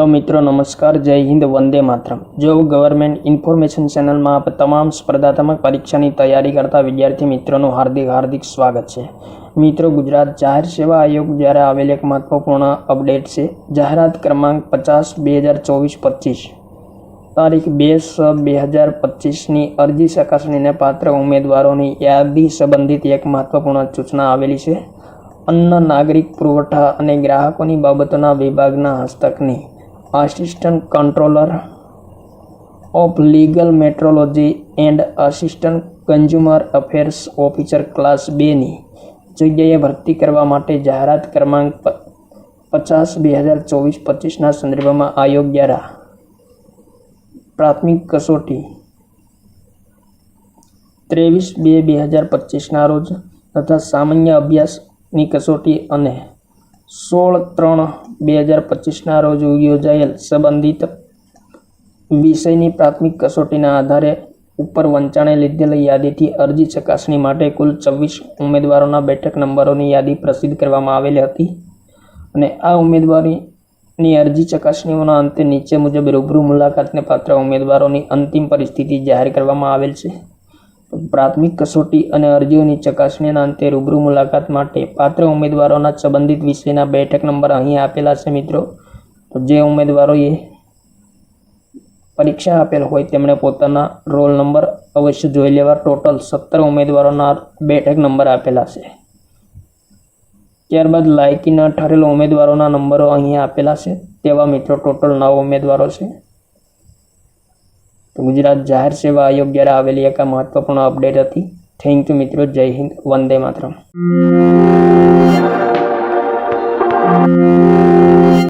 Hello मित्रों, नमस्कार, जय Hind, Vande Mataram. Job government information channel में आप तमाम स्पर्धात्मक परीक्षा की तैयारी करता विद्यार्थी मित्रों हार्दिक स्वागत है। मित्रों, गुजरात जाहिर सेवा आयोग द्वारा आवेल एक महत्वपूर्ण अपडेट से जाहरात क्रमांक 50/2024/25 तारीख 2/6/2025 ની અરજી ચકાસણીને પાત્ર ઉમેદવારોની યાદી સંબંધિત એક મહત્વપૂર્ણ સૂચના આવેલી છે। અન્ન નાગરિક પુરવઠા અને ગ્રાહકોની બાબતોના વિભાગના હસ્તકની assistant controller of legal metrology and assistant consumer affairs officer class 2 ની જગ્યાએ ભરતી કરવા માટે જાહેરાત ક્રમાંક 50/2024/25 ના સંદર્ભમાં આયોગ દ્વારા પ્રાથમિક કસોટી 23/2/2025 ના રોજ તથા સામાન્ય અભ્યાસની કસોટી અને 16/3/2025 ના રોજ યોજાયેલ સંબંધિત વિષયની પ્રાથમિક કસોટીના આધારે ઉપર વંચાણે લીધેલ યાદીથી અરજી ચકાસણી માટે કુલ 24 ઉમેદવારોના બેઠક નંબરોની યાદી પ્રસિદ્ધ કરવામાં આવેલી હતી અને આ ઉમેદવારીની અરજી ચકાસણીઓના અંતે નીચે મુજબ રૂબરૂ મુલાકાતને પાત્ર ઉમેદવારોની અંતિમ પરિસ્થિતિ જાહેર કરવામાં આવેલ છે। प्राथमिक कसोटी और अरजीओनी चकासणीना अंते रूबरू मुलाकात माटे पात्र उम्मीदवारों संबंधित विषयना बैठक नंबर अहीं आपेला छे। मित्रों, तो जे उम्मीदवारोए परीक्षा आपेल होय तेमणे पोताना रोल नंबर अवश्य जोई लेवा। टोटल 17 उम्मीदवारोना बैठक नंबर आपेला छे। त्यारबाद लायकीना ठरेल उम्मीदवारोना नंबरो अहीं आपेला छे। तेवा मित्रों टोटल 9 उम्मीदवारों छे। तो गुजरात जाहिर सेवा आयोग द्वारा आवेली एक महत्वपूर्ण अपडेट थी। थैंक यू मित्रों। जय हिंद, वंदे मातरम।